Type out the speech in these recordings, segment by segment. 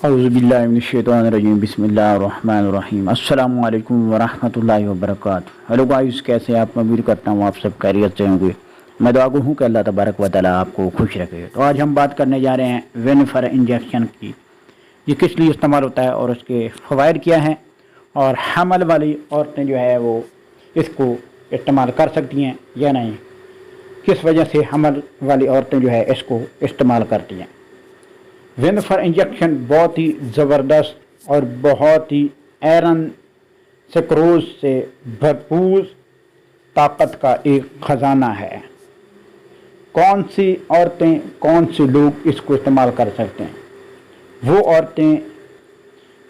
औज़ुबिल्लाहिमिनश्शैतानिर्रजीम बिस्मिल्लाहिर्रहमानिर्रहीम अस्सलामु अलैकुम वरहमतुल्लाहि वबरकातुहू। हेलो गाइस, कैसे आप? मैं उम्मीद करता हूँ आप सब खैरियत से होंगे। मैं दुआ हूँ कि अल्लाह तबारक व तआला आपको खुश रखे। तो आज हम बात करने जा रहे हैं वेनिफर इंजेक्शन की। ये किस लिए इस्तेमाल होता है और उसके फ़वाइद क्या हैं, और हमल वाली औरतें जो है वो इसको इस्तेमाल कर सकती हैं या नहीं, किस वजह से हमल वाली औरतें जो है इसको इस्तेमाल करती हैं। वेनिफर इंजेक्शन बहुत ही ज़बरदस्त और बहुत ही आयरन सुक्रोज से भरपूर ताकत का एक ख़जाना है। कौन सी औरतें, कौन से लोग इसको इस्तेमाल कर सकते हैं? वो औरतें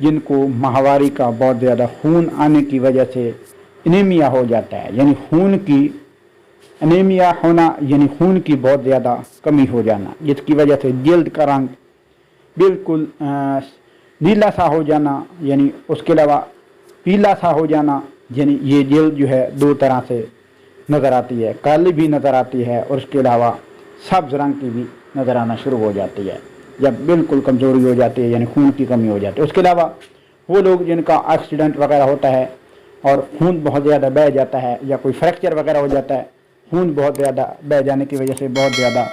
जिनको माहवारी का बहुत ज़्यादा खून आने की वजह से एनीमिया हो जाता है, यानी खून की एनीमिया होना, यानी खून की बहुत ज़्यादा कमी हो जाना, जिसकी वजह से जल्द का रंग बिल्कुल नीला सा हो जाना, यानी उसके अलावा पीला सा हो जाना, यानी ये जल्द जो है दो तरह से नज़र आती है, काली भी नज़र आती है और उसके अलावा सब्ज़ रंग की भी नज़र आना शुरू हो जाती है जब बिल्कुल कमज़ोरी हो जाती है, यानी खून की कमी हो जाती है। उसके अलावा वो लोग जिनका एक्सीडेंट वगैरह होता है और खून बहुत ज़्यादा बह जाता है, या कोई फ्रैक्चर वगैरह हो जाता है, खून बहुत ज़्यादा बह जाने की वजह से बहुत ज़्यादा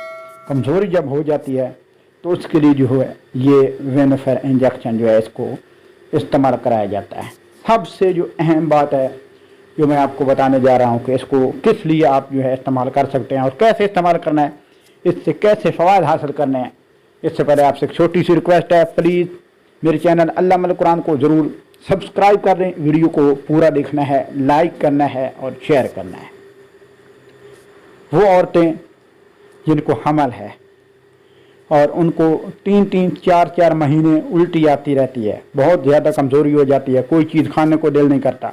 कमज़ोरी जब हो जाती है, तो उसके लिए जो है ये वेनिफर इंजेक्शन जो है इसको इस्तेमाल कराया जाता है। सबसे जो अहम बात है जो मैं आपको बताने जा रहा हूँ कि इसको किस लिए आप जो है इस्तेमाल कर सकते हैं और कैसे इस्तेमाल करना है, इससे कैसे फ़वाद हासिल करने हैं। इससे पहले आपसे एक छोटी सी रिक्वेस्ट है, प्लीज़ मेरे चैनल अल्लामाल कुरान को ज़रूर सब्सक्राइब कर दें, वीडियो को पूरा देखना है, लाइक करना है और शेयर करना है। वो औरतें जिनको हमल है और उनको 3-3, 4-4 महीने उल्टी आती रहती है, बहुत ज़्यादा कमज़ोरी हो जाती है, कोई चीज़ खाने को दिल नहीं करता,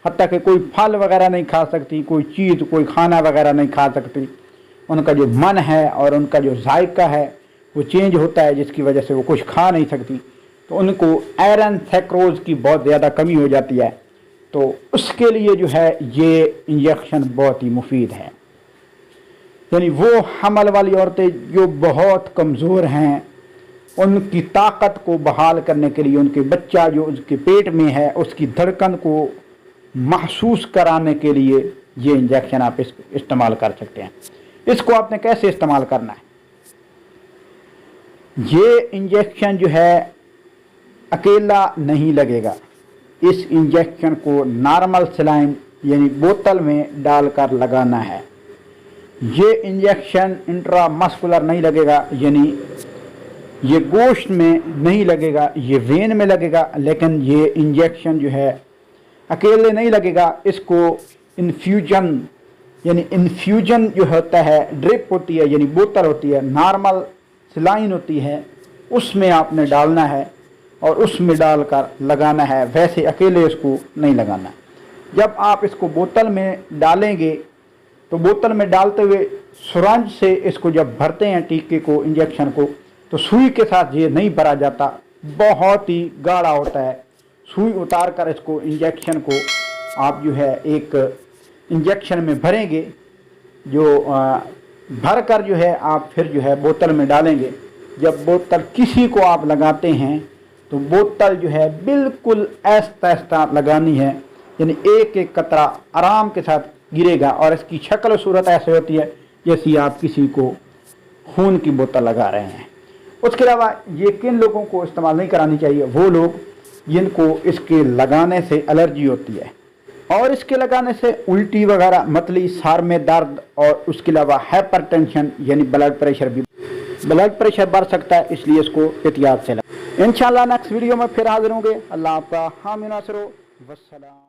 हत्ता कि कोई फल वगैरह नहीं खा सकती, कोई चीज़, कोई खाना वगैरह नहीं खा सकती। उनका जो मन है और उनका जो जायका है वो चेंज होता है, जिसकी वजह से वो कुछ खा नहीं सकती। तो उनको आयरन सुक्रोज की बहुत ज़्यादा कमी हो जाती है। तो उसके लिए जो है ये इंजेक्शन बहुत ही मुफीद है। यानी वो हमल वाली औरतें जो बहुत कमज़ोर हैं, उनकी ताकत को बहाल करने के लिए, उनके बच्चा जो उसके पेट में है उसकी धड़कन को महसूस कराने के लिए ये इंजेक्शन आप इस्तेमाल कर सकते हैं। इसको आपने कैसे इस्तेमाल करना है? ये इंजेक्शन जो है अकेला नहीं लगेगा। इस इंजेक्शन को नॉर्मल सलाइन यानी बोतल में डालकर लगाना है। ये इंजेक्शन इंट्रामस्कुलर नहीं लगेगा, यानी ये गोश्त में नहीं लगेगा, ये वेन में लगेगा। लेकिन ये इंजेक्शन जो है अकेले नहीं लगेगा, इसको इन्फ्यूजन, यानी इन्फ्यूजन जो होता है, ड्रिप होती है, यानी बोतल होती है, नॉर्मल सलाइन होती है, उसमें आपने डालना है और उसमें डालकर लगाना है। वैसे अकेले इसको नहीं लगाना। जब आप इसको बोतल में डालेंगे तो बोतल में डालते हुए सुरंज से इसको जब भरते हैं टीके को, इंजेक्शन को, तो सुई के साथ ये नहीं भरा जाता, बहुत ही गाढ़ा होता है। सुई उतार कर इसको, इंजेक्शन को आप जो है एक इंजेक्शन में भरेंगे, जो भर कर जो है आप फिर जो है बोतल में डालेंगे। जब बोतल किसी को आप लगाते हैं तो बोतल जो है बिल्कुल आहिस्ता आहिस्ता लगानी है, यानी एक एक कतरा आराम के साथ गिरेगा। और इसकी शक्ल सूरत ऐसे होती है जैसे आप किसी को खून की बोतल लगा रहे हैं। उसके अलावा ये किन लोगों को इस्तेमाल नहीं करानी चाहिए? वो लोग जिनको इसके लगाने से एलर्जी होती है और इसके लगाने से उल्टी वगैरह, मतली, सार में दर्द और उसके अलावा हाइपरटेंशन यानी ब्लड प्रेशर बढ़ सकता है। इसलिए इसको एहतियात से लगाएं। इंशाल्लाह नेक्स्ट वीडियो में फिर हाजिर होंगे। अल्लाह आपका हामी नासिर हो। वस्सलाम।